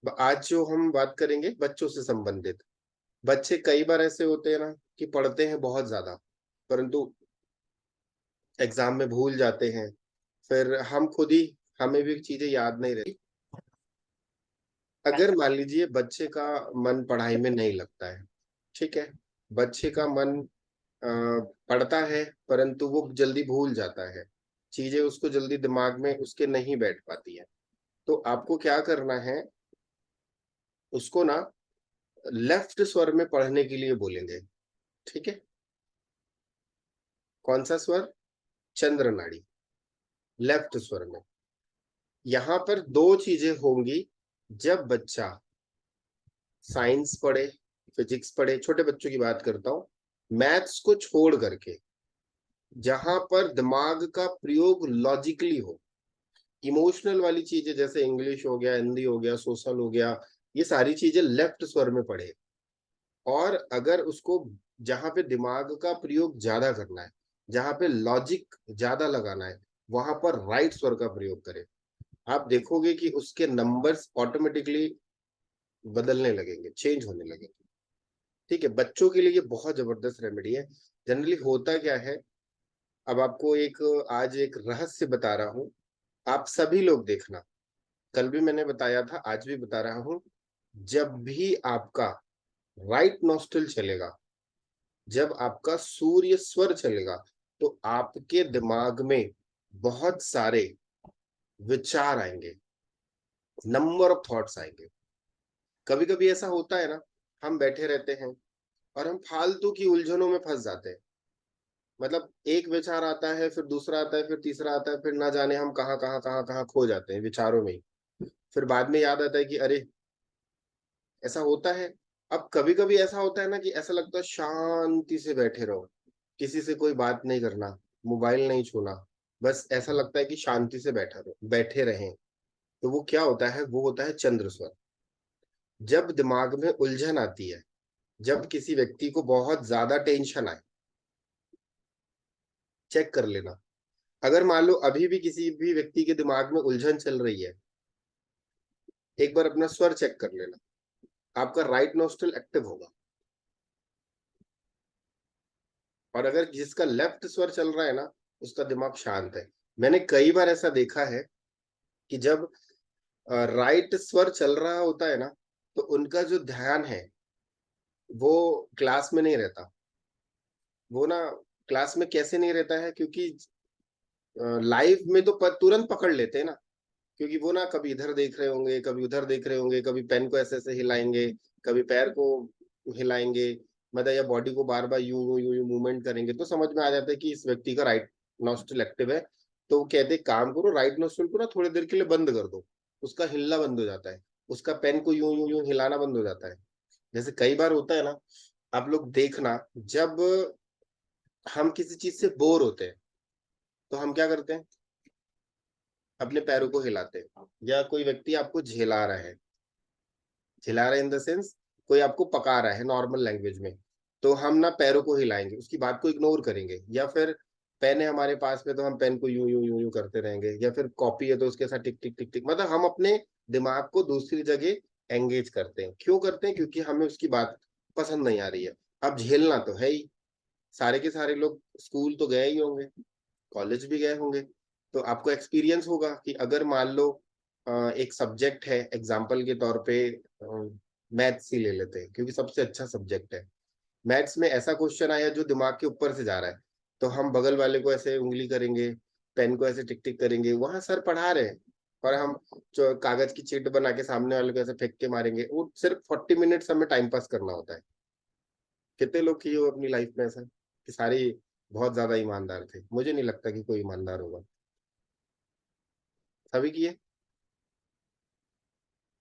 आज जो हम बात करेंगे बच्चों से संबंधित। बच्चे कई बार ऐसे होते हैं ना कि पढ़ते हैं बहुत ज्यादा, परंतु एग्जाम में भूल जाते हैं। फिर हम खुद ही, हमें भी चीजें याद नहीं रहती। अगर मान लीजिए बच्चे का मन पढ़ाई में नहीं लगता है, ठीक है, बच्चे का मन पढ़ता है परंतु वो जल्दी भूल जाता है, चीजें उसको जल्दी दिमाग में उसके नहीं बैठ पाती है। तो आपको क्या करना है, उसको ना लेफ्ट स्वर में पढ़ने के लिए बोलेंगे। ठीक है, कौन सा स्वर? चंद्र नाड़ी, लेफ्ट स्वर में। यहां पर दो चीजें होंगी। जब बच्चा साइंस पढ़े, फिजिक्स पढ़े, छोटे बच्चों की बात करता हूं, मैथ्स को छोड़ करके, जहां पर दिमाग का प्रयोग लॉजिकली हो, इमोशनल वाली चीजें जैसे इंग्लिश हो गया, हिंदी हो गया, सोशल हो गया, ये सारी चीजें लेफ्ट स्वर में पढ़े। और अगर उसको जहां पे दिमाग का प्रयोग ज्यादा करना है, जहां पे लॉजिक ज्यादा लगाना है, वहां पर राइट स्वर का प्रयोग करें। आप देखोगे कि उसके नंबर्स ऑटोमेटिकली बदलने लगेंगे, चेंज होने लगेंगे। ठीक है, बच्चों के लिए ये बहुत जबरदस्त रेमेडी है। जनरली होता क्या है, अब आपको एक, आज एक रहस्य बता रहा हूं। आप सभी लोग देखना, कल भी मैंने बताया था, आज भी बता रहा हूं। जब भी आपका राइट नॉस्ट्रल चलेगा, जब आपका सूर्य स्वर चलेगा, तो आपके दिमाग में बहुत सारे विचार आएंगे, नंबर ऑफ थॉट्स आएंगे। कभी कभी ऐसा होता है ना, हम बैठे रहते हैं और हम फालतू की उलझनों में फंस जाते हैं। मतलब एक विचार आता है, फिर दूसरा आता है, फिर तीसरा आता है, फिर ना जाने हम कहाँ कहाँ कहाँ कहाँ खो जाते हैं विचारों में ही। फिर बाद में याद आता है कि अरे, ऐसा होता है। अब कभी कभी ऐसा होता है ना कि ऐसा लगता है शांति से बैठे रहो, किसी से कोई बात नहीं करना, मोबाइल नहीं छूना, बस ऐसा लगता है कि शांति से बैठा रहो, बैठे रहें। तो वो क्या होता है, वो होता है चंद्र स्वर। जब दिमाग में उलझन आती है, जब किसी व्यक्ति को बहुत ज्यादा टेंशन आए, चेक कर लेना। अगर मान लो अभी भी किसी भी व्यक्ति के दिमाग में उलझन चल रही है, एक बार अपना स्वर चेक कर लेना, आपका राइट नोस्ट्रल एक्टिव होगा। और अगर जिसका लेफ्ट स्वर चल रहा है ना, उसका दिमाग शांत है। मैंने कई बार ऐसा देखा है कि जब राइट स्वर चल रहा होता है ना, तो उनका जो ध्यान है वो क्लास में नहीं रहता। वो ना क्लास में कैसे नहीं रहता है, क्योंकि लाइव में तो तुरंत पकड़ लेते हैं ना। क्योंकि वो ना कभी इधर देख रहे होंगे, कभी उधर देख रहे होंगे, कभी पेन को ऐसे ऐसे हिलाएंगे, कभी पैर को हिलाएंगे, मतलब या बॉडी को बार बार यूं यूं यूं यूं मूवमेंट करेंगे, तो समझ में आ जाता है कि इस व्यक्ति का राइट नॉस्ट्रल एक्टिव है। तो वो कहते हैं काम करो, राइट नॉस्ट्रल को ना थोड़ी देर के लिए बंद कर दो, उसका हिलना बंद हो जाता है, उसका पेन को यूं यूं यूं हिलाना बंद हो जाता है। जैसे कई बार होता है ना, आप लोग देखना, जब हम किसी चीज से बोर होते हैं, तो हम क्या करते हैं, अपने पैरों को हिलाते हैं। या कोई व्यक्ति आपको झेला रहा है, झिला रहा है इन द सेंस, कोई आपको पका रहा है नॉर्मल लैंग्वेज में, तो हम ना पैरों को हिलाएंगे, उसकी बात को इग्नोर करेंगे। या फिर पेन है हमारे पास में, तो हम पेन को यूं यूं यूं यूं करते रहेंगे। या फिर कॉपी है तो उसके साथ टिक टिक टिक टिक, मतलब हम अपने दिमाग को दूसरी जगह एंगेज करते हैं। क्यों करते हैं? क्योंकि हमें उसकी बात पसंद नहीं आ रही है। अब झेलना तो है ही, सारे के सारे लोग स्कूल तो गए ही होंगे, कॉलेज भी गए होंगे, तो आपको एक्सपीरियंस होगा कि अगर मान लो एक सब्जेक्ट है, एग्जाम्पल के तौर पे मैथ्स ही ले लेते हैं क्योंकि सबसे अच्छा सब्जेक्ट है। मैथ्स में ऐसा क्वेश्चन आया जो दिमाग के ऊपर से जा रहा है, तो हम बगल वाले को ऐसे उंगली करेंगे, पेन को ऐसे टिक टिक करेंगे, वहां सर पढ़ा रहे हैं, और हम जो कागज की चीट बना के सामने वाले को ऐसे फेंक के मारेंगे। वो सिर्फ 40 मिनट्स हमें टाइम पास करना होता है। कितने लोग किए हो अपनी लाइफ में ऐसा कि सारे बहुत ज्यादा ईमानदार थे? मुझे नहीं लगता कि कोई ईमानदार होगा। सभी किए?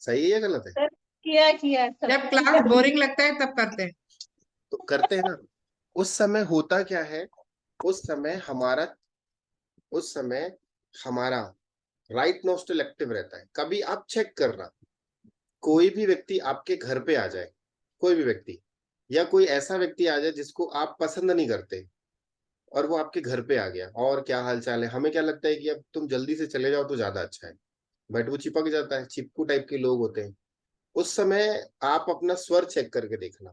सही है या गलत है? सर, किया सब जब क्लास किया। बोरिंग लगता है तब करते हैं। तो करते हैं ना। उस समय होता क्या है, उस समय हमारा उस समय हमारा राइट नोस्ट्रल एक्टिव रहता है। कभी आप चेक करना, कोई भी व्यक्ति आपके घर पे आ जाए, कोई भी व्यक्ति, या कोई ऐसा व्यक्ति आ जाए जिसको आप पसंद नहीं करते, और वो आपके घर पे आ गया, और क्या हाल चाल है, हमें क्या लगता है कि अब तुम जल्दी से चले जाओ तो ज्यादा अच्छा है, बट वो चिपक जाता है, चिपकू टाइप के लोग होते हैं। उस समय आप अपना स्वर चेक करके देखना।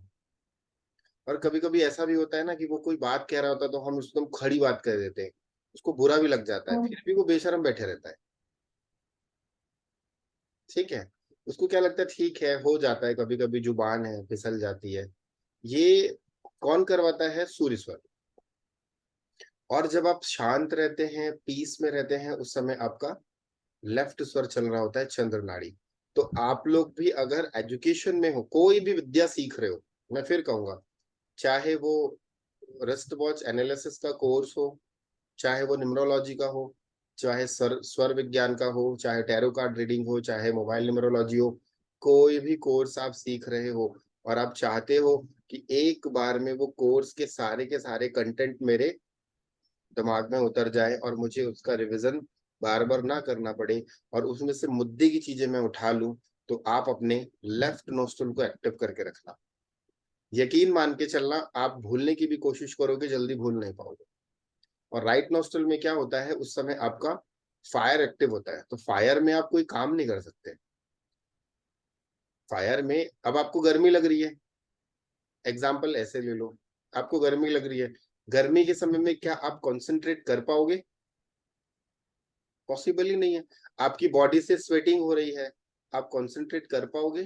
और कभी कभी ऐसा भी होता है ना कि वो कोई बात कह रहा होता है तो हम एकदम खड़ी बात कह देते हैं, उसको बुरा भी लग जाता है, फिर भी वो बेशरम बैठे रहता है। ठीक है, उसको क्या लगता है, ठीक है, हो जाता है, कभी कभी जुबान है फिसल जाती है। ये कौन करवाता है? सूर्य स्वर। और जब आप शांत रहते हैं, पीस में रहते हैं, उस समय आपका लेफ्ट स्वर चल रहा होता है, चंद्र नाड़ी। तो आप लोग भी अगर एजुकेशन में हो, कोई भी विद्या सीख रहे हो, मैं फिर कहूंगा, चाहे वो रिस्ट वॉच एनालिसिस का कोर्स हो, चाहे वो न्यूमरोलॉजी का हो, चाहे स्वर विज्ञान का हो, चाहे टैरो कार्ड रीडिंग हो, चाहे मोबाइल न्यूमरोलॉजी हो, कोई भी कोर्स आप सीख रहे हो और आप चाहते हो कि एक बार में वो कोर्स के सारे कंटेंट मेरे दिमाग में उतर जाए और मुझे उसका रिवीजन बार बार ना करना पड़े और उसमें से मुद्दे की चीजें मैं उठा लूं, तो आप अपने लेफ्ट नोस्ट्रल को एक्टिव करके रखना। यकीन मान के चलना, आप भूलने की भी कोशिश करोगे, जल्दी भूल नहीं पाओगे। और राइट नोस्ट्रल में क्या होता है, उस समय आपका फायर एक्टिव होता है, तो फायर में आप कोई काम नहीं कर सकते। फायर में अब आपको गर्मी लग रही है, एग्जाम्पल ऐसे ले लो, आपको गर्मी लग रही है, गर्मी के समय में क्या आप कंसंट्रेट कर पाओगे? पॉसिबल ही नहीं है। आपकी बॉडी से स्वेटिंग हो रही है, आप कंसंट्रेट कर पाओगे?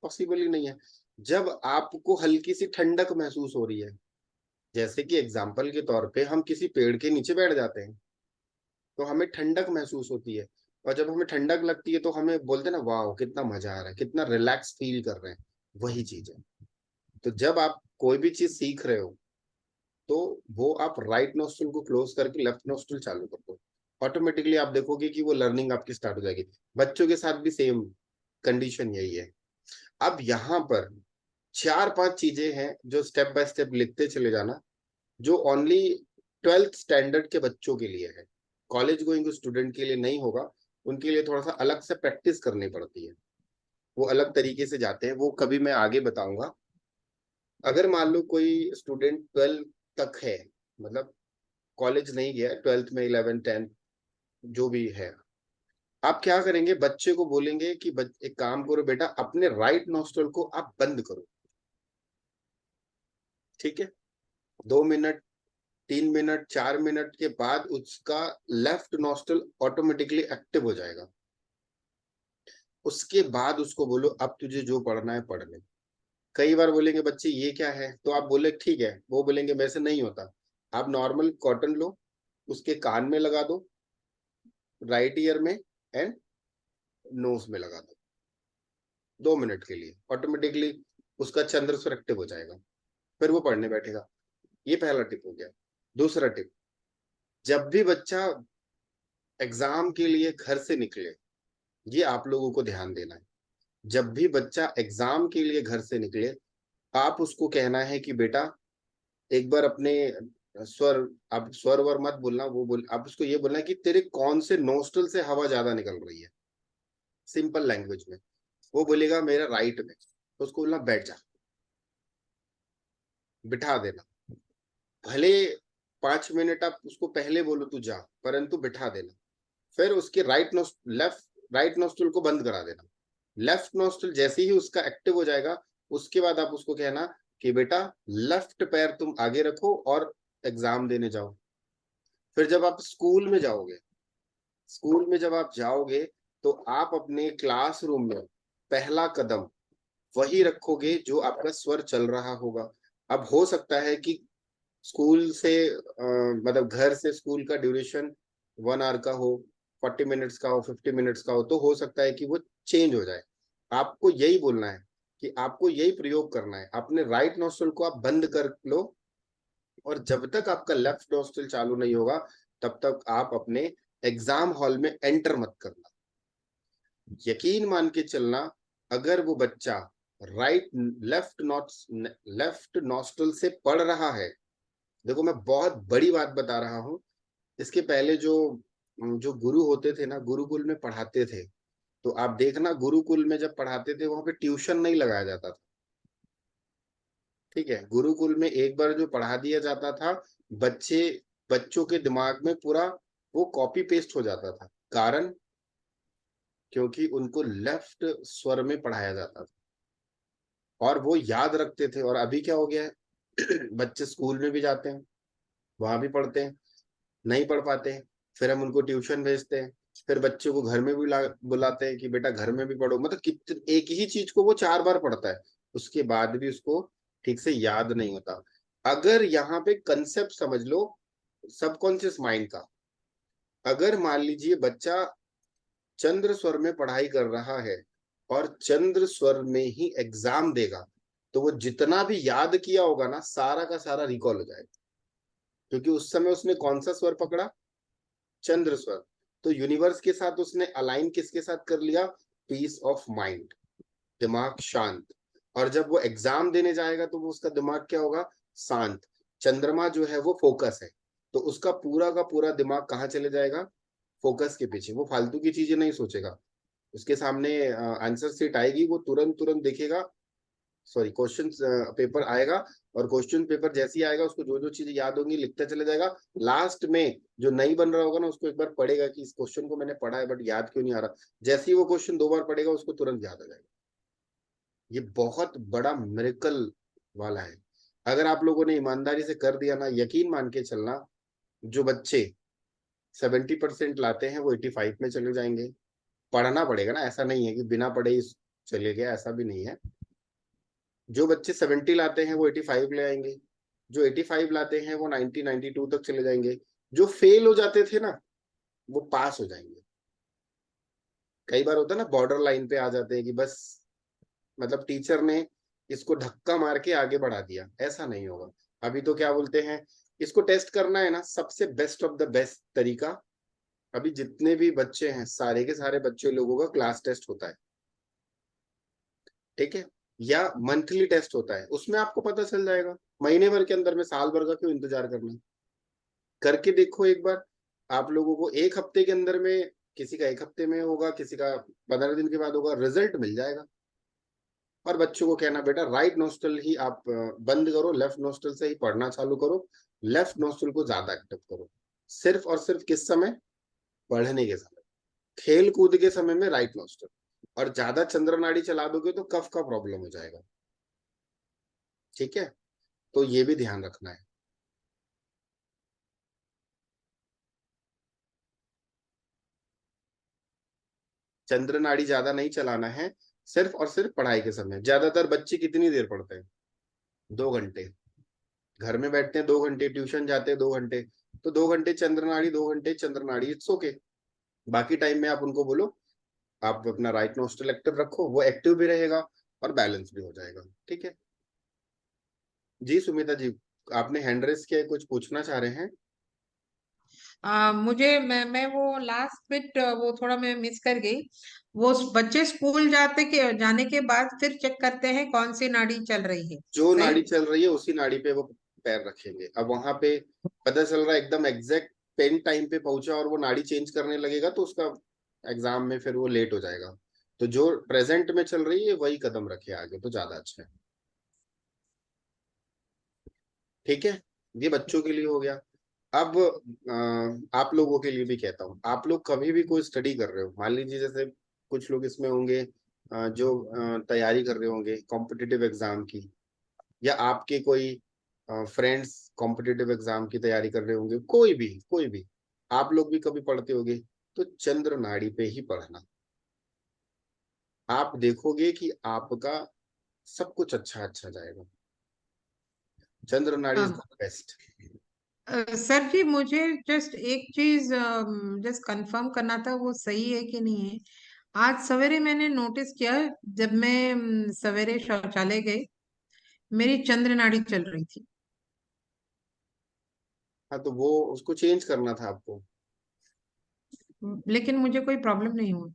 पॉसिबल ही नहीं है। जब आपको हल्की सी ठंडक महसूस हो रही है, जैसे कि एग्जाम्पल के तौर पे हम किसी पेड़ के नीचे बैठ जाते हैं, तो हमें ठंडक महसूस होती है। और जब हमें ठंडक लगती है तो हमें बोलते हैं ना, वाह कितना मजा आ रहा है, कितना रिलैक्स फील कर रहे हैं। वही चीज है। तो जब आप कोई भी चीज सीख रहे हो, तो वो आप राइट नोस्ट्रल को क्लोज करके लेफ्ट नोस्ट्रल चालू कर दो, ऑटोमेटिकली आप देखोगे कि वो लर्निंग आपकी स्टार्ट हो जाएगी। बच्चों के साथ भी सेम कंडीशन यही है। अब यहाँ पर चार पांच चीजें हैं जो स्टेप बाय स्टेप लिखते चले जाना, जो ओनली 12th स्टैंडर्ड के बच्चों के लिए है, कॉलेज गोइंग स्टूडेंट के लिए नहीं होगा। उनके लिए थोड़ा सा अलग से प्रैक्टिस करनी पड़ती है, वो अलग तरीके से जाते हैं, वो कभी मैं आगे बताऊंगा। अगर मान लो कोई स्टूडेंट 12th तक है, मतलब कॉलेज नहीं गया, 12th में 11th 10th जो भी है, आप क्या करेंगे, बच्चे को बोलेंगे कि एक काम करो बेटा, अपने राइट नोस्ट्रल को आप बंद करो। ठीक है, 2 मिनट, 3 मिनट, 4 मिनट के बाद उसका लेफ्ट नोस्ट्रल ऑटोमेटिकली एक्टिव हो जाएगा। उसके बाद उसको बोलो, अब तुझे जो पढ़ना है पढ़ ले। कई बार बोलेंगे बच्चे ये क्या है, तो आप बोले ठीक है, वो बोलेंगे वैसे नहीं होता। आप नॉर्मल कॉटन लो, उसके कान में लगा दो, राइट ईयर में एंड नोज में लगा दो, 2 मिनट के लिए, ऑटोमेटिकली उसका चंद्र स्वर एक्टिव हो जाएगा, फिर वो पढ़ने बैठेगा। ये पहला टिप हो गया। दूसरा टिप, जब भी बच्चा एग्जाम के लिए घर से निकले, ये आप लोगों को ध्यान देना है, जब भी बच्चा एग्जाम के लिए घर से निकले, आप उसको कहना है कि बेटा एक बार अपने स्वर, आप स्वर वर मत बोलना, वो बोल, आप उसको ये बोलना है कि तेरे कौन से नोस्ट्रल से हवा ज्यादा निकल रही है, सिंपल लैंग्वेज में। वो बोलेगा मेरा राइट में, तो उसको बोलना बैठ जा, बिठा देना। भले 5 मिनट आप उसको पहले बोलो तू जा, परंतु बिठा देना। फिर उसके राइट नोस्ट्रल को बंद करा देना। लेफ्ट नोस्ट्रल जैसे ही उसका एक्टिव हो जाएगा, उसके बाद आप उसको कहना कि बेटा लेफ्ट पैर तुम आगे रखो और एग्जाम देने जाओ। फिर जब आप स्कूल में जाओगे, स्कूल में जब आप जाओगे, तो आप अपने क्लासरूम में पहला कदम वही रखोगे जो आपका स्वर चल रहा होगा। अब हो सकता है कि स्कूल से मतलब घर से स्कूल का ड्यूरेशन 1 आवर का हो, 40 मिनट्स का हो, 50 मिनट्स का हो, तो हो सकता है कि वो चेंज हो जाए। आपको यही बोलना है कि आपको यही प्रयोग करना है, अपने राइट नोस्ट्रल को आप बंद कर लो, और जब तक आपका लेफ्ट नोस्ट्रल चालू नहीं होगा, तब तक आप अपने एग्जाम हॉल में एंटर मत करना। यकीन मान के चलना, अगर वो बच्चा राइट लेफ्ट नोस्ट्रल से पढ़ रहा है, देखो मैं बहुत बड़ी बात बता रहा हूँ, इसके पहले जो जो गुरु होते थे ना, गुरुकुल में पढ़ाते थे, तो आप देखना गुरुकुल में जब पढ़ाते थे वहां पे ट्यूशन नहीं लगाया जाता था। ठीक है, गुरुकुल में एक बार जो पढ़ा दिया जाता था, बच्चे बच्चों के दिमाग में पूरा वो कॉपी पेस्ट हो जाता था। कारण क्योंकि उनको लेफ्ट स्वर में पढ़ाया जाता था और वो याद रखते थे। और अभी क्या हो गया है बच्चे स्कूल में भी जाते हैं, वहां भी पढ़ते हैं, नहीं पढ़ पाते हैं, फिर हम उनको ट्यूशन भेजते हैं, फिर बच्चों को घर में भी बुलाते हैं कि बेटा घर में भी पढ़ो। मतलब कितने एक ही चीज को वो 4 बार पढ़ता है, उसके बाद भी उसको ठीक से याद नहीं होता। अगर यहाँ पे कंसेप्ट समझ लो सबकॉन्शियस माइंड का, अगर मान लीजिए बच्चा चंद्र स्वर में पढ़ाई कर रहा है और चंद्र स्वर में ही एग्जाम देगा, तो वो जितना भी याद किया होगा ना सारा का सारा रिकॉल हो जाएगा, क्योंकि उस समय उसने कौन सा स्वर पकड़ा, चंद्र स्वर। तो यूनिवर्स के साथ उसने अलाइन किसके साथ कर लिया, पीस ऑफ माइंड, दिमाग शांत। और जब वो एग्जाम देने जाएगा तो वो उसका दिमाग क्या होगा, शांत। चंद्रमा जो है वो फोकस है, तो उसका पूरा का पूरा दिमाग कहाँ चले जाएगा, फोकस के पीछे। वो फालतू की चीजें नहीं सोचेगा। उसके सामने आंसर सीट आएगी, वो तुरंत तुरंत देखेगा, सॉरी क्वेश्चन पेपर आएगा, और क्वेश्चन पेपर जैसे ही आएगा उसको जो जो चीजें याद होंगी लिखता चले जाएगा। लास्ट में जो नहीं बन रहा होगा ना उसको एक बार पढ़ेगा कि इस क्वेश्चन को मैंने पढ़ा है बट याद क्यों नहीं आ रहा, जैसे ही वो क्वेश्चन 2 बार पढ़ेगा उसको तुरंत याद आ जाएगा। ये बहुत बड़ा मिरेकल वाला है। अगर आप लोगों ने ईमानदारी से कर दिया ना, यकीन मान के चलना, जो बच्चे 70% लाते हैं वो 85 में चले जाएंगे। पढ़ना पड़ेगा ना, ऐसा नहीं है कि बिना पढ़े ही चले गए, ऐसा भी नहीं है। जो बच्चे 70 लाते हैं वो 85 ले आएंगे, जो 85 लाते हैं वो 90 92 तक चले जाएंगे। जो फेल हो जाते थे ना वो पास हो जाएंगे। कई बार होता है ना बॉर्डर लाइन पे आ जाते हैं कि बस, मतलब टीचर ने इसको धक्का मार के आगे बढ़ा दिया, ऐसा नहीं होगा। अभी तो क्या बोलते हैं, इसको टेस्ट करना है ना, सबसे बेस्ट ऑफ द बेस्ट तरीका, अभी जितने भी बच्चे हैं सारे के सारे बच्चे लोगों का क्लास टेस्ट होता है, ठीक है, या मंथली टेस्ट होता है, उसमें आपको पता चल जाएगा। महीने भर के अंदर में, साल भर का क्यों इंतजार करना है, करके देखो एक बार। आप लोगों को एक हफ्ते के अंदर में, किसी का एक हफ्ते में होगा, किसी का 15 दिन के बाद होगा, रिजल्ट मिल जाएगा। और बच्चों को कहना बेटा राइट नोस्टल ही आप बंद करो, लेफ्ट नोस्टल से ही पढ़ना चालू करो, लेफ्ट नोस्टल को ज्यादा एक्टिव करो। सिर्फ और सिर्फ किस समय, पढ़ने के समय, खेल कूद के समय में राइट नोस्टल। और ज्यादा चंद्र नाड़ी चला दोगे तो कफ का प्रॉब्लम हो जाएगा, ठीक है, तो ये भी ध्यान रखना है। चंद्र नाड़ी ज्यादा नहीं चलाना है, सिर्फ और सिर्फ पढ़ाई के समय। ज्यादातर बच्चे कितनी देर पढ़ते हैं, 2 घंटे। घर में बैठते हैं 2 घंटे, ट्यूशन जाते हैं 2 घंटे, तो 2 घंटे चंद्र नाड़ी, 2 घंटे चंद्र नाड़ी, इट्स ओके। बाकी टाइम में आप उनको बोलो आप अपना राइट नोस्ट्रल एक्टिव रखो, वो एक्टिव भी रहेगा और बैलेंस भी हो जाएगा, ठीक है। जी सुमिता जी, आपने हैंड रेस किया है, कुछ पूछना चाह रहे हैं। मुझे मैं वो लास्ट बिट वो थोड़ा मैं मिस कर गई। वो बच्चे स्कूल जाने के बाद फिर चेक करते हैं कौन सी नाड़ी चल रही है। जो सही। नाड़ी चल रही है उसी नाड़ी पे वो पैर रखेंगे। अब वहां पे पता चल रहा है एकदम एग्जैक्ट पेन टाइम पे पहुंचा और वो नाड़ी चेंज करने लगेगा तो उसका एग्जाम में फिर वो लेट हो जाएगा। तो जो प्रेजेंट में चल रही है वही कदम रखे आगे तो ज्यादा अच्छा है, ठीक है। ये बच्चों के लिए हो गया। अब आप लोगों के लिए भी कहता हूँ, आप लोग कभी भी कोई स्टडी कर रहे हो, मान लीजिए जैसे कुछ लोग इसमें होंगे जो तैयारी कर रहे होंगे कॉम्पिटिटिव एग्जाम की, या आपके कोई फ्रेंड्स कॉम्पिटिटिव एग्जाम की तैयारी कर रहे होंगे, कोई भी आप लोग भी कभी पढ़ते होंगे, तो चंद्र नाड़ी पे ही पढ़ना। आप देखोगे कि आपका सब कुछ अच्छा अच्छा जाएगा। चंद्र नाड़ी इज द बेस्ट। सर जी, मुझे जस्ट एक चीज जस्ट कंफर्म करना था, वो सही है कि नहीं है। आज सवेरे मैंने नोटिस किया, जब मैं सवेरे शौचालय गई, मेरी चंद्र नाड़ी चल रही थी। हाँ तो वो उसको चेंज करना था आपको। लेकिन मुझे कोई प्रॉब्लम नहीं हुई।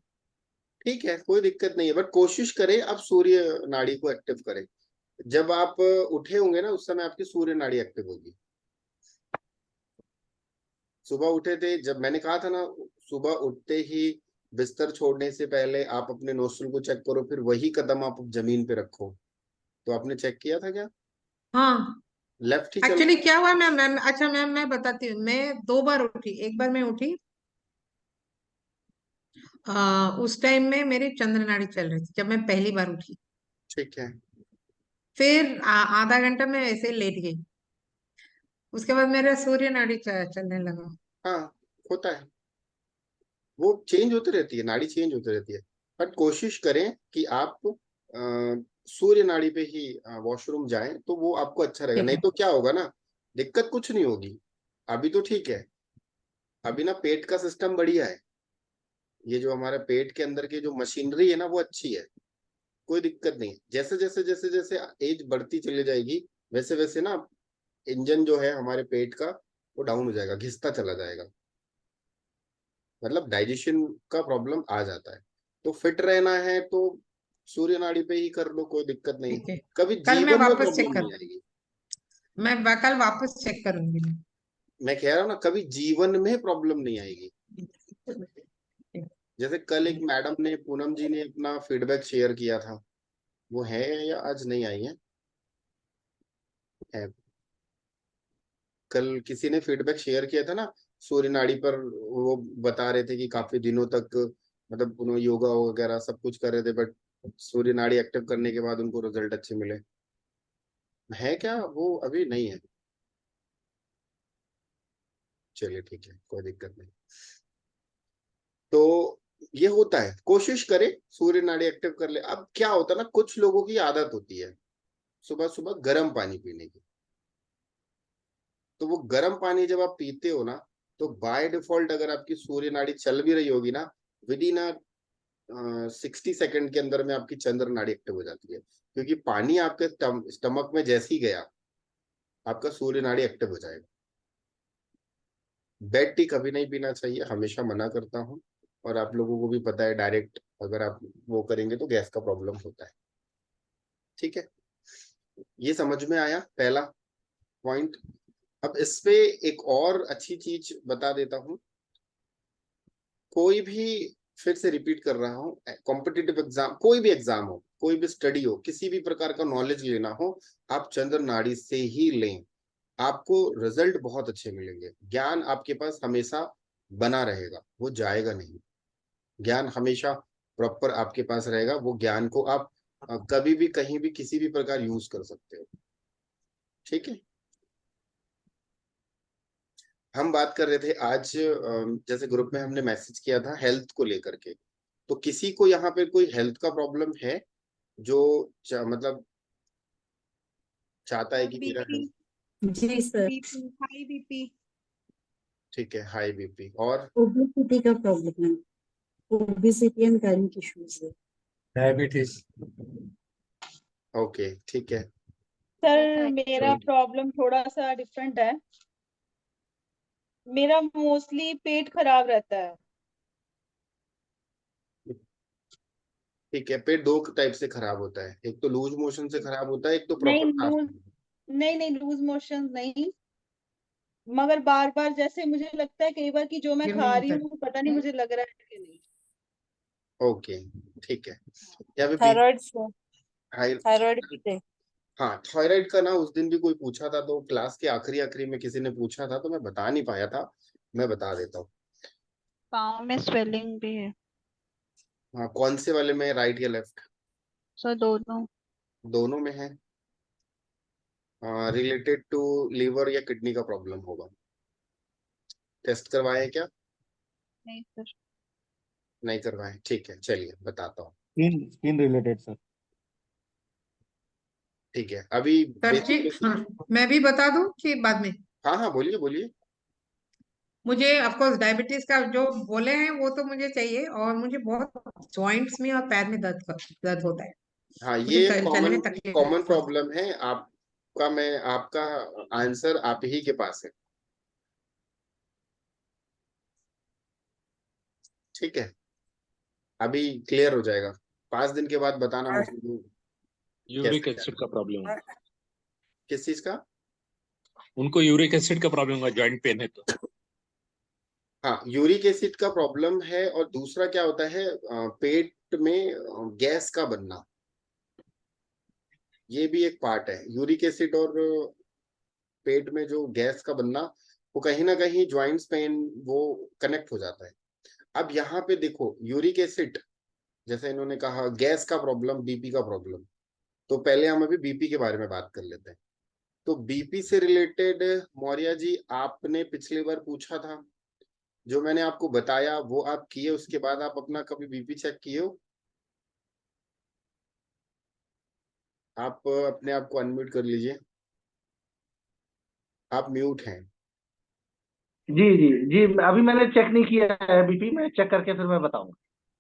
ठीक है, कोई दिक्कत नहीं है, बट कोशिश करें आप सूर्य नाड़ी को एक्टिव करें। जब आप उठे होंगे ना उस समय आपकी सूर्य नाड़ी एक्टिव होगी। सुबह उठे थे जब, मैंने कहा था ना, सुबह उठते ही बिस्तर छोड़ने से पहले आप अपने नोस्ट्रल को चेक करो, फिर वही कदम आप जमीन पे रखो। तो आपने चेक किया था क्या, हाँ। लेफ्ट ही चल एक्चुअली रहा क्या हुआ, मैम अच्छा मैम मैं बताती हूँ। मैं 2 बार उठी। एक बार मैं उठी उस टाइम में मेरी चंद्र नाड़ी चल रही थी जब मैं पहली बार उठी। ठीक है। फिर आधा घंटा में ऐसे ही लेट गई। उसके बाद मेरा सूर्य नाड़ी चलने लगा। हाँ, होता है, वो चेंज होती रहती है, नाड़ी चेंज होती रहती है। बट कोशिश करें कि आप सूर्य नाड़ी पे ही वॉशरूम जाएं, तो वो आपको अच्छा रहेगा। ठीक नहीं है। तो क्या होगा ना, दिक्कत कुछ नहीं होगी। अभी तो ठीक है, अभी ना पेट का सिस्टम बढ़िया है। ये जो हमारे पेट के अंदर की जो मशीनरी है ना, वो अच्छी है, कोई दिक्कत नहीं है। जैसे जैसे जैसे जैसे एज बढ़ती चली जाएगी, वैसे वैसे ना इंजन जो है हमारे पेट का, वो डाउन हो जाएगा, घिसता चला जाएगा। मतलब डाइजेशन का प्रॉब्लम आ जाता है। तो फिट रहना है तो सूर्य नाड़ी पे ही कर लो, कोई दिक्कत नहीं। ठीक है। कभी कल मैं जीवन में वापस प्रॉब्लम चेक नहीं कर आएगी। कल वापस चेक करूंगी मैं। मैं कह रहा हूँ ना, कभी जीवन में प्रॉब्लम नहीं आएगी। जैसे कल एक मैडम ने, पूनम जी ने अपना फीडबैक शेयर किया था, वो है या आज नहीं आई है। कल किसी ने फीडबैक शेयर किया था ना, सूर्य नाड़ी पर। वो बता रहे थे कि काफी दिनों तक, मतलब उन्होंने योगा वगैरह सब कुछ कर रहे थे, बट सूर्य नाड़ी एक्टिव करने के बाद उनको रिजल्ट अच्छे मिले। है क्या वो? अभी नहीं है। चलिए ठीक है, कोई दिक्कत नहीं। तो ये होता है, कोशिश करें सूर्य नाड़ी एक्टिव कर ले। अब क्या होता है ना, कुछ लोगों की आदत होती है सुबह सुबह गर्म पानी पीने की। तो वो गर्म पानी जब आप पीते हो ना, तो बाय डिफॉल्ट अगर आपकी सूर्य नाड़ी चल भी रही होगी ना, विद इन 60 सेकंड के अंदर में आपकी चंद्र नाड़ी एक्टिव हो जाती है। क्योंकि पानी आपके स्टमक में जैसे ही गया, आपका सूर्य नाड़ी एक्टिव हो जाएगा। बेड टी कभी नहीं पीना चाहिए, हमेशा मना करता हूँ। और आप लोगों को भी पता है, डायरेक्ट अगर आप वो करेंगे तो गैस का प्रॉब्लम होता है। ठीक है, ये समझ में आया पहला पॉइंट। अब इस पे एक और अच्छी चीज बता देता हूँ। कोई भी, फिर से रिपीट कर रहा हूँ, कॉम्पिटिटिव एग्जाम, कोई भी एग्जाम हो, कोई भी स्टडी हो, किसी भी प्रकार का नॉलेज लेना हो, आप चंद्र नाड़ी से ही लें। आपको रिजल्ट बहुत अच्छे मिलेंगे। ज्ञान आपके पास हमेशा बना रहेगा, वो जाएगा नहीं। ज्ञान हमेशा प्रॉपर आपके पास रहेगा। वो ज्ञान को आप कभी भी कहीं भी किसी भी प्रकार यूज कर सकते हो। ठीक है। हम बात कर रहे थे आज, जैसे ग्रुप में हमने मैसेज किया था हेल्थ को लेकर के। तो किसी को यहाँ पे कोई हेल्थ का प्रॉब्लम है जो मतलब चाहता है कि मेरा बीपी। हेल्थ। जी सर। BP, high BP. ठीक है, हाई बीपी और ओबेसिटी का प्रॉब्लम है। ओबेसिटी एंड गाइनिक इश्यूज है। डायबिटीज। ओके ठीक है। सर मेरा प्रॉब्लम थोड़ा सा डिफरेंट है। मेरा मोस्टली पेट खराब रहता है। ठीक है, पेट दो टाइप से खराब होता है, एक तो लूज मोशन से खराब होता है, एक तो नहीं प्रॉपर लूज फास्ट। नहीं नहीं लूज मोशन नहीं। मगर बार बार जैसे मुझे लगता है कई बार कि जो मैं गिरने खा रही होता हूँ पता नहीं मुझे लग रहा है कि नहीं। ओके ठीक है। या फिर बी थायराइड से। हाई। थायराइड भी है। हाँ, थायराइड का ना उस दिन भी कोई पूछा था, तो क्लास के आखिरी आखिरी में किसी ने पूछा था, तो मैं बता नहीं पाया था। मैं बता देता हूँ। पाँव में स्वेलिंग भी है। हाँ, कौन से वाले में, राइट या लेफ्ट? सर दोनों। दोनों में है। रिलेटेड टू लीवर या किडनी का प्रॉब्लम होगा। टेस्ट करवाए क्या? नहीं सर। नहीं करवाए, ठीक है, चलिए बताता हूँ। Skin related sir. ठीक है, अभी सर जी, बेसिक। हाँ, मैं भी बता दूं कि बाद में? हाँ हाँ, बोलिए बोलिए। मुझे ऑफकोर्स डायबिटीज का जो बोले हैं वो तो मुझे चाहिए, और मुझे बहुत जॉइंट्स में और पैर में दर्द होता है। हाँ, मुझे ये चलने कॉमन में तकलीफ कॉमन होती है। प्रॉब्लम है आपका। मैं आपका आंसर आप ही के पास है। ठीक है, अभी क्लियर हो जाएगा। 5 दिन के बाद बताना मुझे यूरिक कैसे एसिड जाना। का प्रॉब्लम। किस चीज का? उनको यूरिक एसिड का प्रॉब्लम है, जॉइंट पेन है तो। हाँ, यूरिक एसिड का प्रॉब्लम है, और दूसरा क्या होता है, पेट में गैस का बनना। ये भी एक पार्ट है, यूरिक एसिड और पेट में जो गैस का बनना, वो कहीं ना कहीं ज्वाइंट्स पेन वो कनेक्ट हो जाता है। अब यहाँ पे देखो यूरिक एसिड, जैसे इन्होंने कहा गैस का प्रॉब्लम, बीपी का प्रॉब्लम, तो पहले हम अभी बीपी के बारे में बात कर लेते हैं। तो बीपी से रिलेटेड मौर्य जी आपने पिछली बार पूछा था, जो मैंने आपको बताया वो आप किए, उसके बाद आप अपना कभी बीपी चेक किए हो? आप अपने आप को अनम्यूट कर लीजिए, आप म्यूट हैं। जी जी जी, अभी मैंने चेक नहीं किया है बीपी, मैं चेक करके फिर मैं बताऊंगा,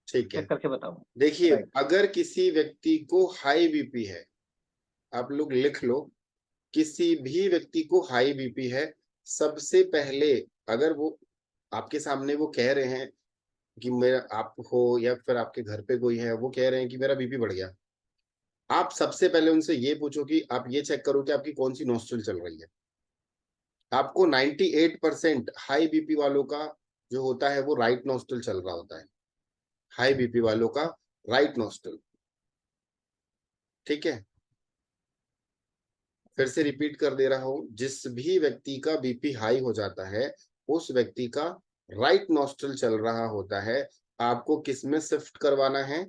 ठीक है, चेक करके बताऊंगा। देखिए राइट। अगर किसी व्यक्ति को हाई बीपी है, आप लोग लिख लो, किसी भी व्यक्ति को हाई बीपी है, सबसे पहले अगर वो आपके सामने वो कह रहे हैं कि मेरा, आप हो या फिर आपके घर पे कोई है, वो कह रहे हैं कि मेरा बीपी बढ़ गया, आप सबसे पहले उनसे ये पूछो कि आप ये चेक करो कि आपकी कौन सी नोस्ट्रिल चल रही है। आपको 98% हाई बीपी वालों का जो होता है वो राइट नोस्ट्रिल चल रहा होता है, हाई बीपी वालों का राइट नोस्ट्रिल। ठीक है, फिर से रिपीट कर दे रहा हूं, जिस भी व्यक्ति का बीपी हाई हो जाता है उस व्यक्ति का राइट नोस्ट्रिल चल रहा होता है। आपको किस में शिफ्ट करवाना है?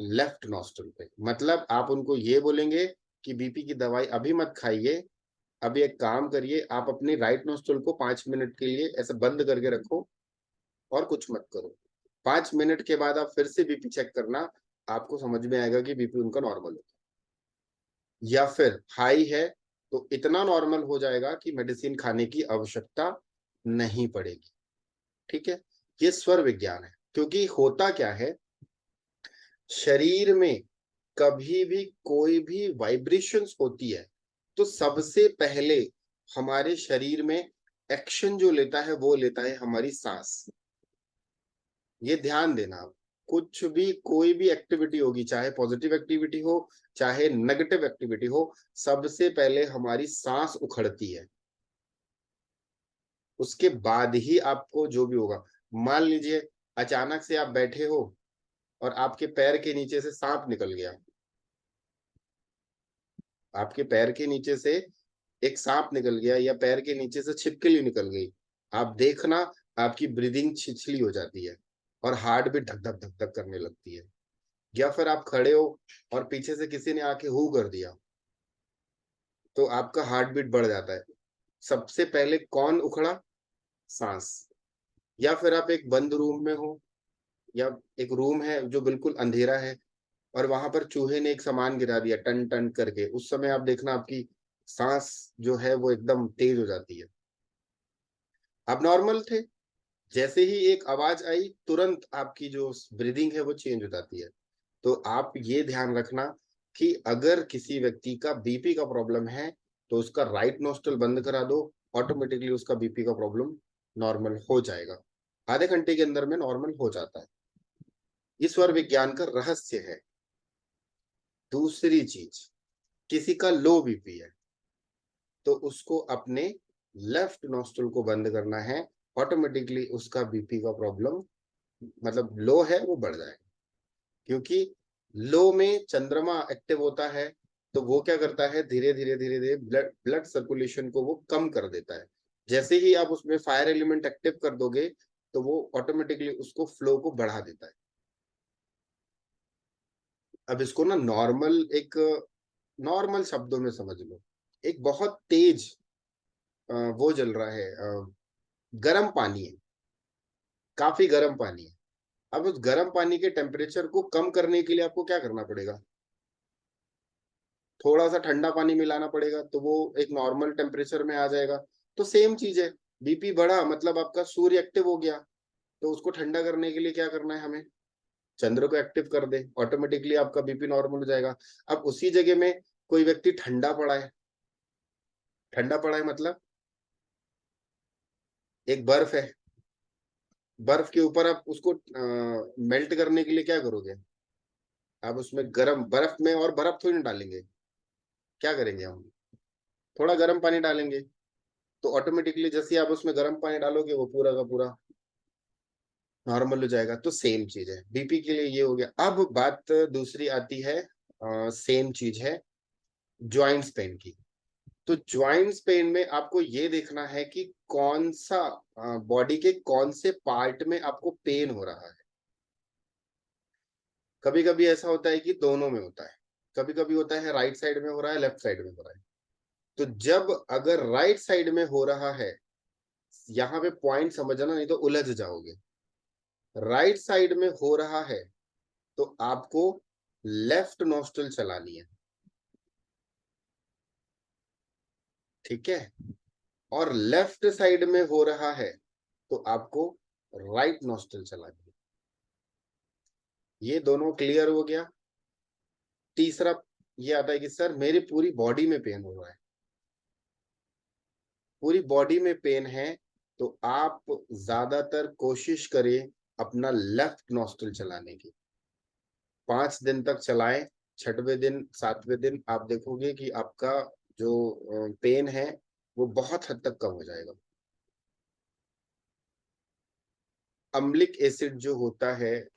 लेफ्ट नोस्ट्रिल पे। मतलब आप उनको ये बोलेंगे कि बीपी की दवाई अभी मत खाइए, अभी एक काम करिए, आप अपनी राइट नोस्ट्रिल को 5 मिनट के लिए ऐसे बंद करके रखो और कुछ मत करो। 5 मिनट के बाद आप फिर से बीपी चेक करना, आपको समझ में आएगा कि बीपी उनका नॉर्मल है, या फिर हाई है तो इतना नॉर्मल हो जाएगा कि मेडिसिन खाने की आवश्यकता नहीं पड़ेगी। ठीक है, ये स्वर विज्ञान है। क्योंकि होता क्या है, शरीर में कभी भी कोई भी वाइब्रेशंस होती है तो सबसे पहले हमारे शरीर में एक्शन जो लेता है वो लेता है हमारी सांस। ये ध्यान देना आप, कुछ भी कोई भी एक्टिविटी होगी, चाहे पॉजिटिव एक्टिविटी हो चाहे नेगेटिव एक्टिविटी हो, सबसे पहले हमारी सांस उखड़ती है, उसके बाद ही आपको जो भी होगा। मान लीजिए अचानक से आप बैठे हो और आपके पैर के नीचे से सांप निकल गया, आपके पैर के नीचे से एक सांप निकल गया या पैर के नीचे से छिपकली निकल गई, आप देखना आपकी ब्रीदिंग छिछली हो जाती है और हार्ट भी धक धक धक धक करने लगती है। या फिर आप खड़े हो और पीछे से किसी ने आके हू कर दिया तो आपका हार्ट बीट बढ़ जाता है। सबसे पहले कौन उखड़ा? सांस। या फिर आप एक बंद रूम में हो या एक रूम है जो बिल्कुल अंधेरा है और वहां पर चूहे ने एक सामान गिरा दिया टन टन करके, उस समय आप देखना आपकी सांस जो है वो एकदम तेज हो जाती है। आप नॉर्मल थे, जैसे ही एक आवाज आई तुरंत आपकी जो ब्रीदिंग है वो चेंज हो जाती है। तो आप ये ध्यान रखना कि अगर किसी व्यक्ति का बीपी का प्रॉब्लम है तो उसका राइट नोस्ट्रल बंद करा दो, ऑटोमेटिकली उसका बीपी का प्रॉब्लम नॉर्मल हो जाएगा, आधे घंटे के अंदर में नॉर्मल हो जाता है। इस स्वर विज्ञान का रहस्य है। दूसरी चीज, किसी का लो बीपी है तो उसको अपने लेफ्ट नोस्ट्रल को बंद करना है, ऑटोमेटिकली उसका बीपी का प्रॉब्लम, मतलब लो है वो बढ़ जाएगा। क्योंकि लो में चंद्रमा एक्टिव होता है तो वो क्या करता है, धीरे धीरे धीरे धीरे ब्लड सर्कुलेशन को वो कम कर देता है। जैसे ही आप उसमें फायर एलिमेंट एक्टिव कर दोगे तो वो ऑटोमेटिकली उसको फ्लो को बढ़ा देता है। अब इसको ना नॉर्मल शब्दों में समझ लो, एक बहुत तेज वो जल रहा है, गर्म पानी है, काफी गर्म पानी है। अब उस गर्म पानी के टेम्परेचर को कम करने के लिए आपको क्या करना पड़ेगा? थोड़ा सा ठंडा पानी मिलाना पड़ेगा तो वो एक नॉर्मल टेम्परेचर में आ जाएगा। तो सेम चीज है, बीपी बढ़ा मतलब आपका सूर्य एक्टिव हो गया, तो उसको ठंडा करने के लिए क्या करना है हमें? चंद्र को एक्टिव कर दे, ऑटोमेटिकली आपका बीपी नॉर्मल हो जाएगा। अब उसी जगह में कोई व्यक्ति ठंडा पड़ा है, ठंडा पड़ा है मतलब एक बर्फ है, बर्फ के ऊपर आप उसको मेल्ट करने के लिए क्या करोगे? आप उसमें गर्म बर्फ में और बर्फ थोड़ी ना डालेंगे, क्या करेंगे हम? थोड़ा गर्म पानी डालेंगे, तो ऑटोमेटिकली जैसे आप उसमें गर्म पानी डालोगे वो पूरा का पूरा नॉर्मल हो जाएगा। तो सेम चीज है, बीपी के लिए ये हो गया। अब बात दूसरी आती है, सेम चीज है, ज्वाइंट्स पेन की। तो ज्वाइंट्स पेन में आपको ये देखना है कि कौन सा बॉडी के कौन से पार्ट में आपको पेन हो रहा है। कभी कभी ऐसा होता है कि दोनों में होता है, कभी कभी होता है राइट साइड में हो रहा है, लेफ्ट साइड में हो रहा है। तो जब अगर राइट साइड में हो रहा है, यहाँ पे पॉइंट समझना नहीं तो उलझ जाओगे। राइट साइड में हो रहा है तो आपको लेफ्ट नोस्ट्रल चलानी है, ठीक है। और लेफ्ट साइड में हो रहा है तो आपको राइट नोस्ट्रल चलानी है। ये दोनों क्लियर हो गया। तीसरा ये आता है कि सर मेरी पूरी बॉडी में पेन हो रहा है, पूरी बॉडी में पेन है, तो आप ज्यादातर कोशिश करें अपना लेफ्ट नोस्ट्रल चलाने की। 5 दिन तक चलाएं, 6वें दिन 7वें दिन आप देखोगे कि आपका जो पेन है वो बहुत हद तक कम हो जाएगा। अम्लिक एसिड जो होता है,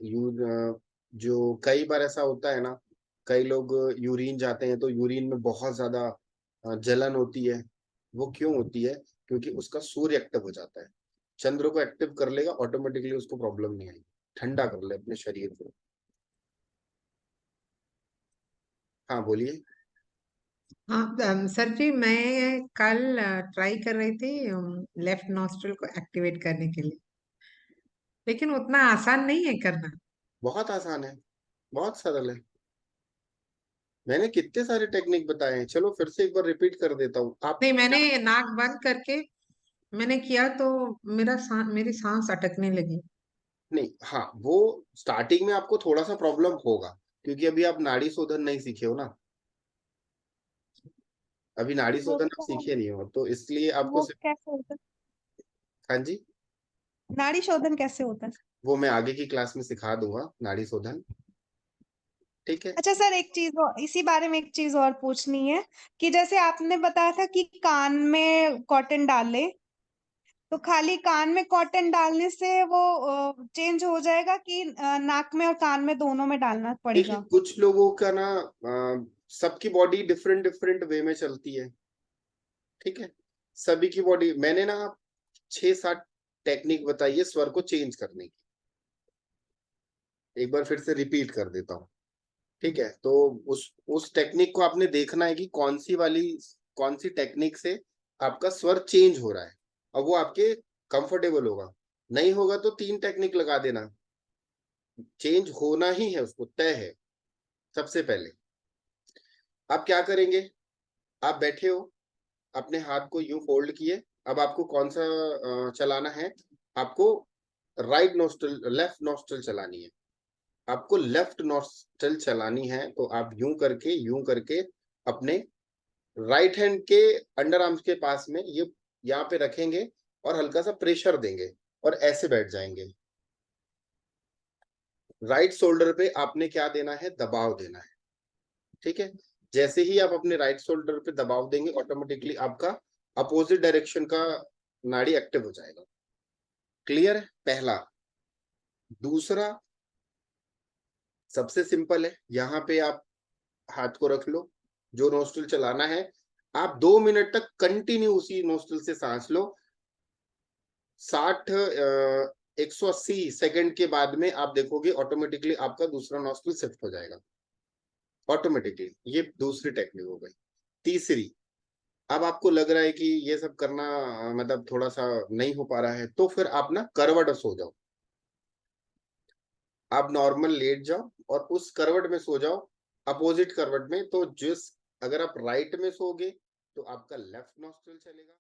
जो कई बार ऐसा होता है ना, कई लोग यूरिन जाते हैं तो यूरिन में बहुत ज्यादा जलन होती है। वो क्यों होती है? क्योंकि उसका सूर्य एक्टिव हो जाता है। चंद्र को एक्टिव कर लेगा, ऑटोमेटिकली उसको प्रॉब्लम नहीं आएगी। ठंडा कर ले अपने शरीर को। हाँ बोलिए। हाँ सर जी, मैं कल ट्राई कर रही थी लेफ्ट नॉस्ट्रल को एक्टिवेट करने के लिए, लेकिन उतना आसान नहीं है करना। बहुत आसान है, बहुत सरल है। मैंने कितने सारे टेक्निक बताए हैं, चलो फिर से एक बार रिपीट कर देता हूँ। आप नहीं, मैंने नाक बंद करके मैंने किया तो मेरी सांस अटकने लगी। नहीं, हाँ वो स्टार्टिंग में आपको थोड़ा सा प्रॉब्लम होगा, क्योंकि अभी आप नाड़ी शोधन नहीं सीखे हो ना। अभी नाड़ी वो शोधन आप सीखे नहीं हो, तो इसलिए आपको वो कैसे होता हाँ जी, है? नाड़ी शोधन कैसे होता है? वो मैं आगे की क्लास में सिखा दूंगा, नाड़ी शोधन, ठीक है। अच्छा सर, एक चीज और, इसी बारे में एक चीज और पूछनी है कि जैसे आपने बताया था कि कान में कॉटन डाले, तो खाली कान में कॉटन डालने से वो चेंज हो जाएगा कि नाक में और कान में दोनों में डालना देखिए पड़ेगा? कुछ लोगों का ना सबकी बॉडी डिफरेंट डिफरेंट वे में चलती है, ठीक है। सभी की बॉडी, मैंने ना 6-7 टेक्निक बताई है स्वर को चेंज करने की। एक बार फिर से रिपीट कर देता हूँ, ठीक है। तो उस टेक्निक को आपने देखना है कि कौन सी टेक्निक से आपका स्वर चेंज हो रहा है, और वो आपके कंफर्टेबल होगा। नहीं होगा तो 3 टेक्निक लगा देना, चेंज होना ही है, उसको तय है। सबसे पहले आप क्या करेंगे, आप बैठे हो, अपने हाथ को यूं फोल्ड किए। अब आपको कौन सा चलाना है? आपको राइट नोस्ट्रल, लेफ्ट नोस्ट्रल चलानी है। आपको लेफ्ट नोस्ट्रल चलानी है, तो आप यूं करके अपने राइट हैंड के अंडर आर्म्स के पास में ये यहाँ पे रखेंगे और हल्का सा प्रेशर देंगे और ऐसे बैठ जाएंगे। राइट शोल्डर पे आपने क्या देना है? दबाव देना है, ठीक है। जैसे ही आप अपने राइट शोल्डर पे दबाव देंगे, ऑटोमेटिकली आपका अपोजिट डायरेक्शन का नाड़ी एक्टिव हो जाएगा। क्लियर है? पहला। दूसरा सबसे सिंपल है, यहाँ पे आप हाथ को रख लो, जो नोस्ट्रल चलाना है आप 2 मिनट तक कंटिन्यू उसी नोस्ट्रल से सांस लो। 180 सेकंड के बाद में आप देखोगे ऑटोमेटिकली आपका दूसरा नोस्ट्रल शिफ्ट हो जाएगा ऑटोमेटिकली। ये दूसरी टेक्निक हो गई। तीसरी, अब आपको लग रहा है कि ये सब करना मतलब थोड़ा सा नहीं हो पा रहा है, तो फिर आप ना करवट सो जाओ। आप नॉर्मल लेट जाओ और उस करवट में सो जाओ, अपोजिट करवट में। तो जिस अगर आप राइट में सोगे तो आपका लेफ्ट नॉस्ट्रल चलेगा।